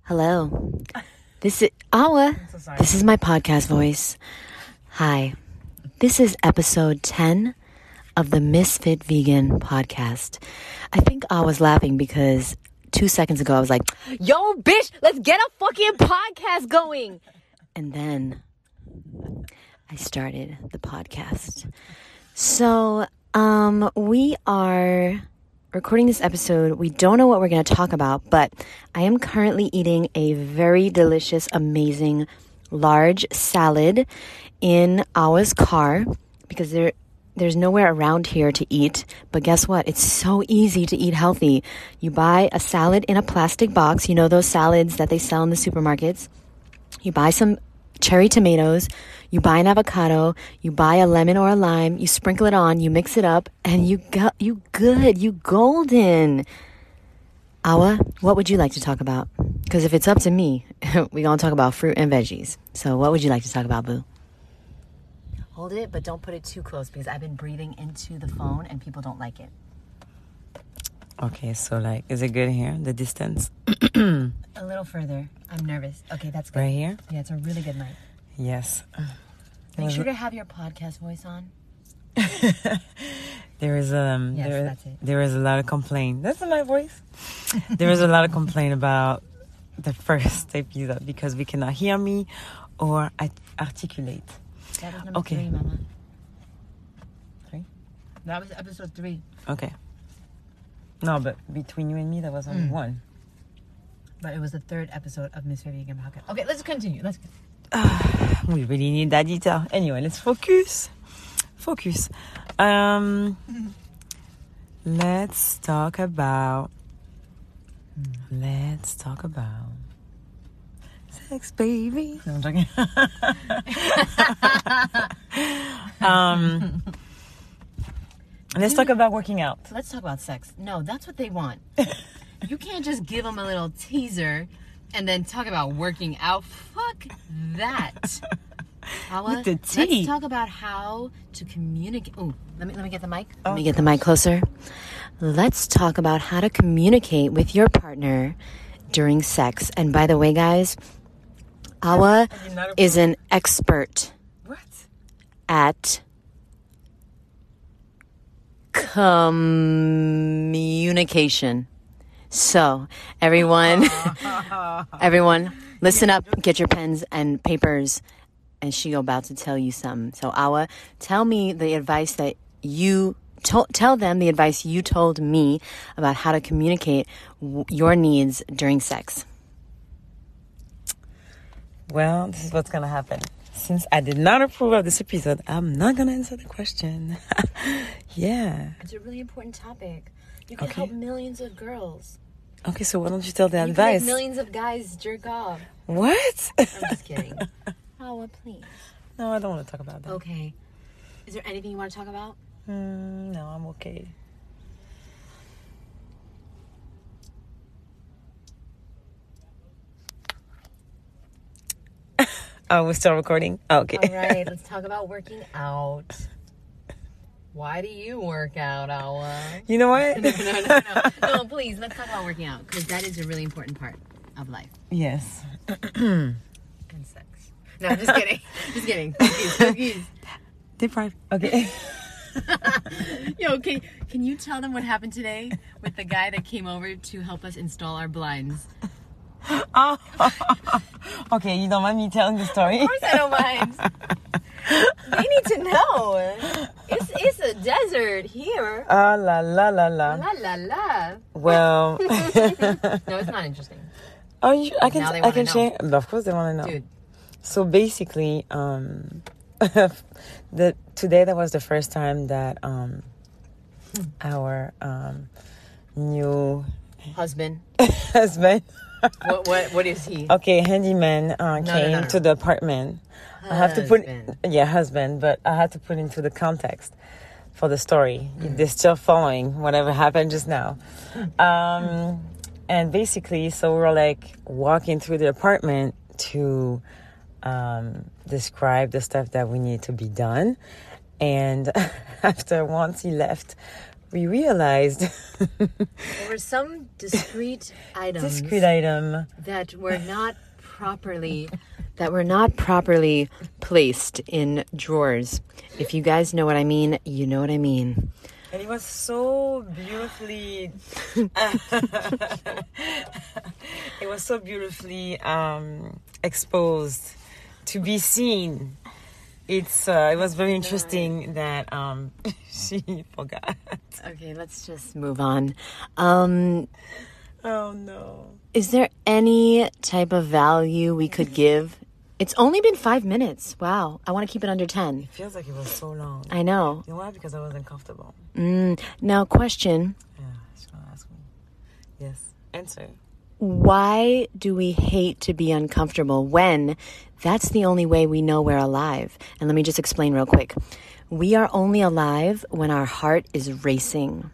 Hello. This is Awa. This is my podcast voice. Hi. This is episode 10 of the Ms.FitVegan podcast. I think I was laughing because 2 seconds ago I was like, yo, bitch, let's get a fucking podcast going. And then I started the podcast. So, we are recording this episode. We don't know what we're going to talk about, but I am currently eating a very delicious, amazing, large salad in Awa's car because there's nowhere around here to eat. But guess what? It's so easy to eat healthy. You buy a salad in a plastic box. You know those salads that they sell in the supermarkets. You buy some cherry tomatoes, you buy an avocado, you buy a lemon or a lime, you sprinkle it on, you mix it up, and you golden. Awa, what would you like to talk about? Because if it's up to me, we're going to talk about fruit and veggies. So what would you like to talk about, boo? Hold it, but don't put it too close because I've been breathing into the phone and people don't like it. Okay, so is it good here, the distance? A little further. I'm nervous. Okay, that's good. Right here? Yeah, it's a really good mic. Yes. Make sure to have your podcast voice on. There is that's it. There is a lot of complaint. That's my voice. There is a lot of complaint about the first episode because we cannot hear me or articulate. That was number 3, Mama. 3? That was episode 3. Okay. No, but between you and me, there was only one. But it was the 3rd episode of Ms.FitVegan podcast. Okay, let's continue. We really need that detail. Anyway, let's focus. Let's talk about sex, baby. No, I'm joking. Let's talk about working out. Let's talk about sex. No, that's what they want. You can't just give them a little teaser and then talk about working out. Fuck that. Awa, With the tea. Let's talk about how to communicate. Oh, let me get the mic. Let me get the mic closer. Let's talk about how to communicate with your partner during sex. And by the way, guys, Awa is an expert at communication. So, everyone, listen up, get your pens and papers, and she about to tell you something. So, Awa, tell me the advice that you tell them the advice you told me about how to communicate your needs during sex. Well, this is what's gonna happen. Since I did not approve of this episode, I'm not gonna answer the question. Yeah. It's a really important topic. You can help millions of girls. Okay, so why don't you tell the advice? You can make millions of guys jerk off. What? I'm just kidding. Awa, please. No, I don't want to talk about that. Okay. Is there anything you want to talk about? No, I'm okay. Oh, we're still recording? Oh, okay. All right, let's talk about working out. Why do you work out, Awa? You know what? No, please, let's talk about working out, because that is a really important part of life. Yes. And sex. No, just kidding. Just kidding. Focus. Deprive. Okay. Yo, can you tell them what happened today with the guy that came over to help us install our blinds? Oh. Okay, you don't mind me telling the story? Of course I don't mind. They need to know. It's a desert here. Ah, la la la la. La la la. Well. No, it's not interesting. Oh, I can share. Know. Of course they want to know. Dude. So basically, today that was the first time that our new husband. What is he? Okay, handyman came to the apartment. Husband. I have to husband, but I had to put into the context for the story. They're still following whatever happened just now. And basically, so we were walking through the apartment to describe the stuff that we need to be done. And after once he left, we realized there were some discrete items that were not properly placed in drawers. If you guys know what I mean, you know what I mean. And it was so beautifully exposed to be seen. It was very interesting that she forgot. Okay, let's just move on. Oh no. Is there any type of value we could give? It's only been 5 minutes. Wow. I want to keep it under 10. It feels like it was so long. I know. You know why? Because I wasn't comfortable. Now, question. Yeah, she's going to ask me. Yes. Answer. Why do we hate to be uncomfortable when that's the only way we know we're alive? And let me just explain real quick. We are only alive when our heart is racing.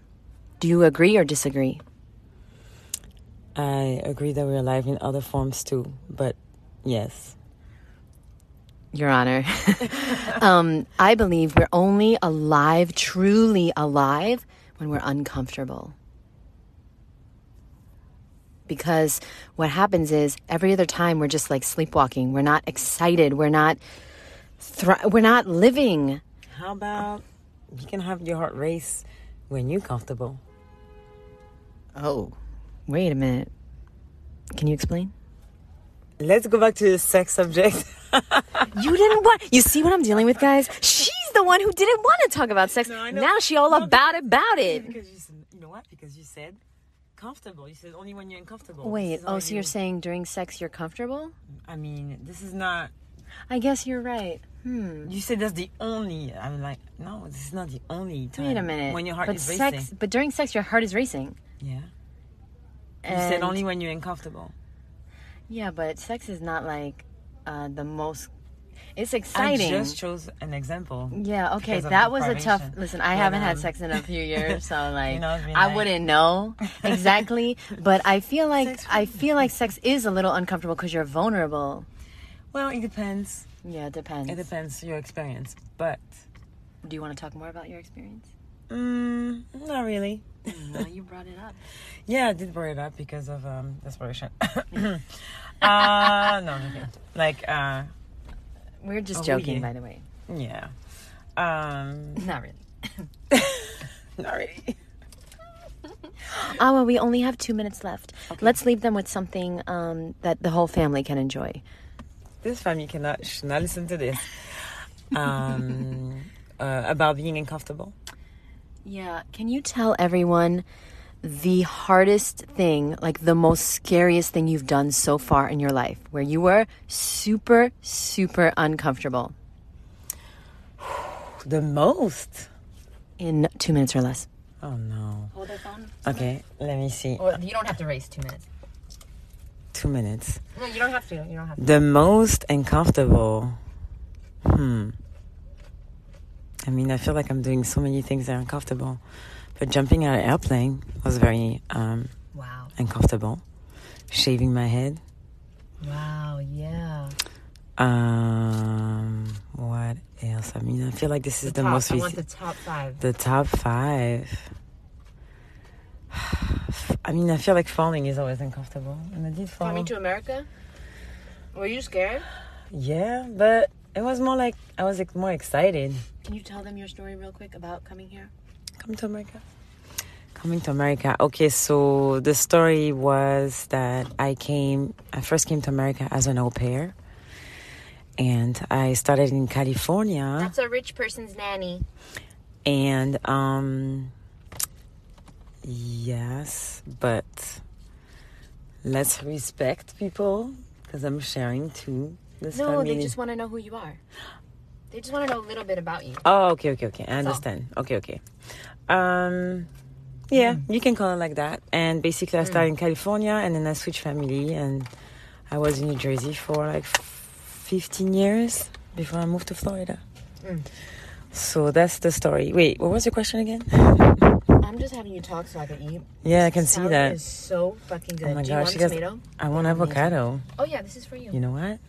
Do you agree or disagree? I agree that we're alive in other forms too, but yes. Your Honor. I believe we're only alive, truly alive, when we're uncomfortable. Because what happens is every other time we're just like sleepwalking. We're not excited. We're not living. How about you can have your heart race when you're comfortable? Oh, wait a minute. Can you explain? Let's go back to the sex subject. You didn't want... You see what I'm dealing with, guys? She's the one who didn't want to talk about sex. No, I know. Now she all about it. Because you know what? Because you said comfortable. You said only when you're uncomfortable. Wait, so you're saying during sex you're comfortable? I mean, this is not... I guess you're right. You said that's the only... I'm like, no, this is not the only time. Wait a minute. When your heart is racing. But during sex your heart is racing. Yeah. You said only when you're uncomfortable. Yeah, but sex is not like the most... It's exciting. I just chose an example. Yeah, okay. That was a tough... Listen, I haven't had sex in a few years, so like... I wouldn't know exactly. But I feel like sex is a little uncomfortable because you're vulnerable. Well, it depends. Yeah, it depends. It depends your experience, but... Do you want to talk more about your experience? Not really. No, you brought it up. Yeah, I did bring it up because of desperation. No, okay. Like, we're just joking, by the way. Yeah. Not really. Not really. Awa, we only have 2 minutes left. Okay. Let's leave them with something that the whole family can enjoy. This family should not listen to this. About being uncomfortable. Yeah. Can you tell everyone the hardest thing, like the most scariest thing you've done so far in your life, where you were super, super uncomfortable? The most? In 2 minutes or less. Oh, no. Hold the phone. Okay, let me see. Well, you don't have to race 2 minutes. 2 minutes. No, you don't have to. You don't have to. The most uncomfortable. I mean, I feel like I'm doing so many things that are uncomfortable. But jumping out of an airplane was very uncomfortable. Shaving my head. Wow, yeah. What else? I mean, I feel like this is the top. most... I want the top 5. The top 5. I mean, I feel like falling is always uncomfortable. And I did fall. Coming to America? Were you scared? Yeah, but it was more like... I was more excited. Can you tell them your story real quick about coming here? Coming to America. Okay, so the story was that I first came to America as an au pair. And I started in California. That's a rich person's nanny. And, yes, but let's respect people because I'm sharing too. No, they just want to know who you are. They just want to know a little bit about you. Oh, okay. I understand. Okay. Yeah, you can call it like that. And basically, I started in California, and then I switched family, and I was in New Jersey for like 15 years before I moved to Florida. So that's the story. Wait, what was your question again? I'm just having you talk so I can eat. Yeah, I can see that. It is so fucking good. Oh my Do you gosh, want a tomato? I want avocado. Oh yeah, this is for you. You know what?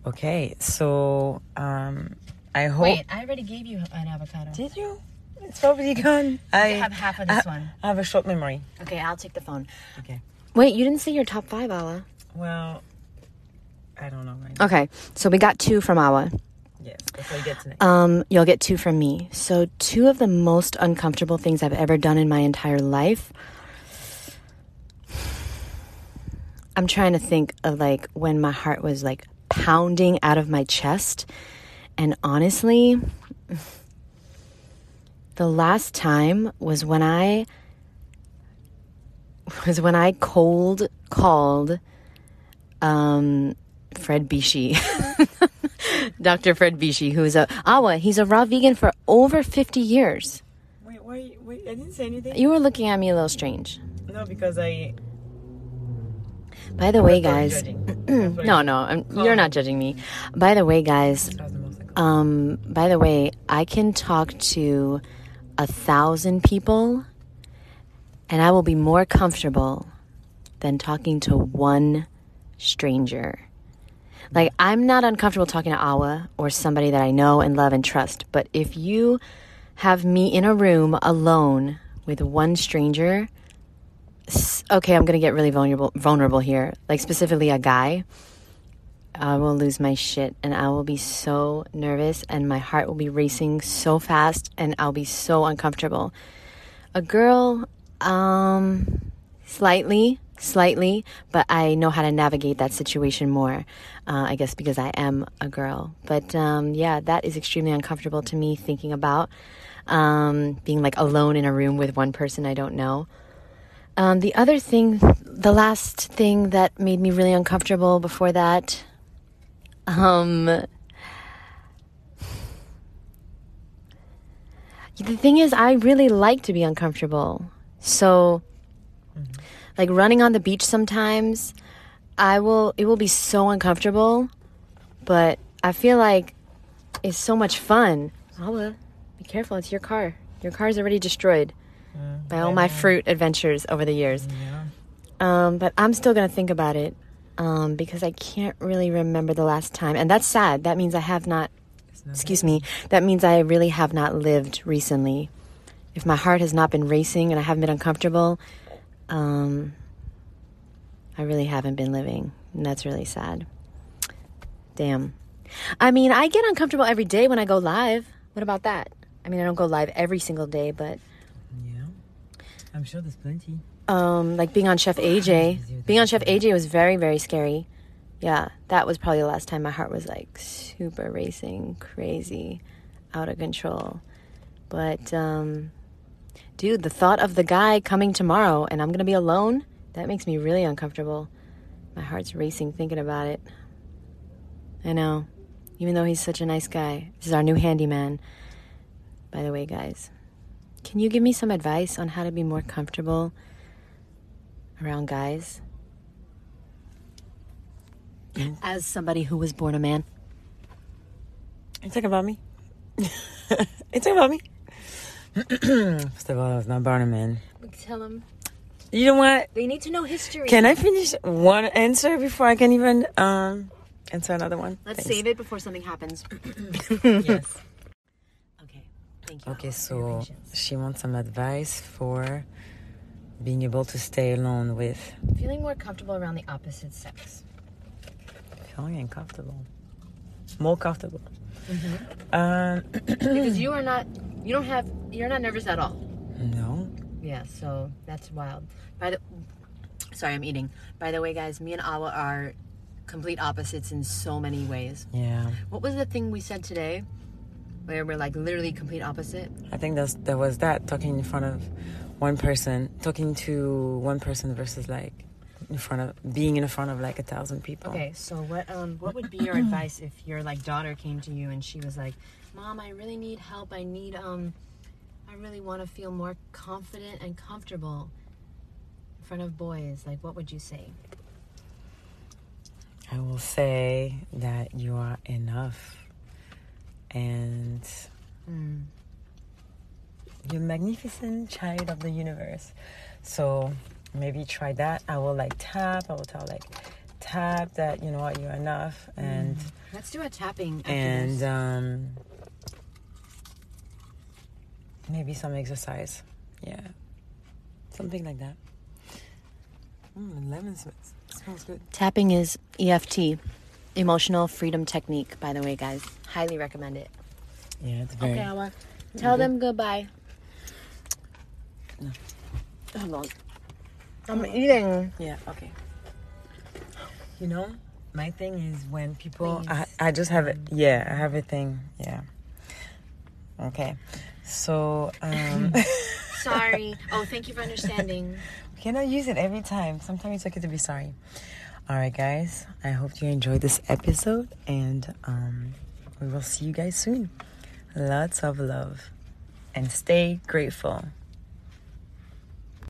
Okay, so I hope... Wait, I already gave you an avocado. Did you? It's probably gone. I have half of this one. I have a short memory. Okay, I'll take the phone. Okay. Wait, you didn't say your top 5, Awa. Well, I don't know right now. Okay, so we got 2 from Awa. Yes, that's what you get tonight. You'll get 2 from me. So 2 of the most uncomfortable things I've ever done in my entire life. I'm trying to think of like when my heart was like pounding out of my chest. And honestly, the last time was when I cold called Fred Bishi. Dr. Fred Bishi, who is he's a raw vegan for over 50 years. Wait, I didn't say anything. You were looking at me a little strange. No, because By the way, guys, no, you're not judging me. By the way, guys, I can talk to 1,000 people and I will be more comfortable than talking to one stranger. Like, I'm not uncomfortable talking to Awa or somebody that I know and love and trust. But if you have me in a room alone with one stranger, okay, I'm going to get really vulnerable here. Like, specifically a guy, I will lose my shit and I will be so nervous and my heart will be racing so fast and I'll be so uncomfortable. A girl, slightly, but I know how to navigate that situation more, I guess because I am a girl. But yeah, that is extremely uncomfortable to me, thinking about being like alone in a room with one person I don't know. The last thing that made me really uncomfortable before that, the thing is, I really like to be uncomfortable. So, like running on the beach sometimes, it will be so uncomfortable, but I feel like it's so much fun. Awa, be careful, it's your car. Your car is already destroyed by all my fruit adventures over the years. Yeah. But I'm still going to think about it because I can't really remember the last time. And that's sad. That means that means I really have not lived recently. If my heart has not been racing and I haven't been uncomfortable, I really haven't been living, and that's really sad. Damn. I mean, I get uncomfortable every day when I go live. What about that? I mean, I don't go live every single day, but yeah, I'm sure there's plenty. Like being on Chef AJ. Being on Chef AJ was very, very scary. Yeah, that was probably the last time my heart was like super racing, crazy, out of control. But dude, the thought of the guy coming tomorrow and I'm going to be alone, that makes me really uncomfortable. My heart's racing thinking about it. I know. Even though he's such a nice guy. This is our new handyman. By the way, guys, can you give me some advice on how to be more comfortable around guys? As somebody who was born a man. You talking about me? You talking about me? First of all, I was not born a man. Tell them. You know what? They need to know history. Can I finish one answer before I can even answer another one? Let's save it before something happens. Yes. Okay. Thank you. Okay, so she wants some advice for being able to stay alone with. Feeling more comfortable around the opposite sex. Feeling uncomfortable. More comfortable. Because you're not nervous at all. No. Yeah, so that's wild. Sorry, I'm eating. By the way, guys, me and Awa are complete opposites in so many ways. Yeah. What was the thing we said today where we're like literally complete opposite? I think there was that, talking to one person versus like being in front of like 1,000 people. Okay, so what would be your advice if your like daughter came to you and she was like, "Mom, I really need help. I really want to feel more confident and comfortable in front of boys." Like, what would you say? I will say that you are enough and you're a magnificent child of the universe. So maybe try that. I will tap that, you know what, you're enough. And let's do a tapping after and this. maybe some exercise. Yeah. Something like that. Lemon smells good. Tapping is EFT, Emotional Freedom Technique, by the way, guys. Highly recommend it. Yeah, it's very... Okay, Awa. Tell them goodbye. No. Hold on. I'm eating. Yeah, okay. You know, my thing is when people... I just have it. Yeah, I have a thing. Yeah. Okay. So, Sorry. Oh, thank you for understanding. We cannot use it every time. Sometimes it's okay to be sorry. All right, guys. I hope you enjoyed this episode, and we will see you guys soon. Lots of love, and stay grateful.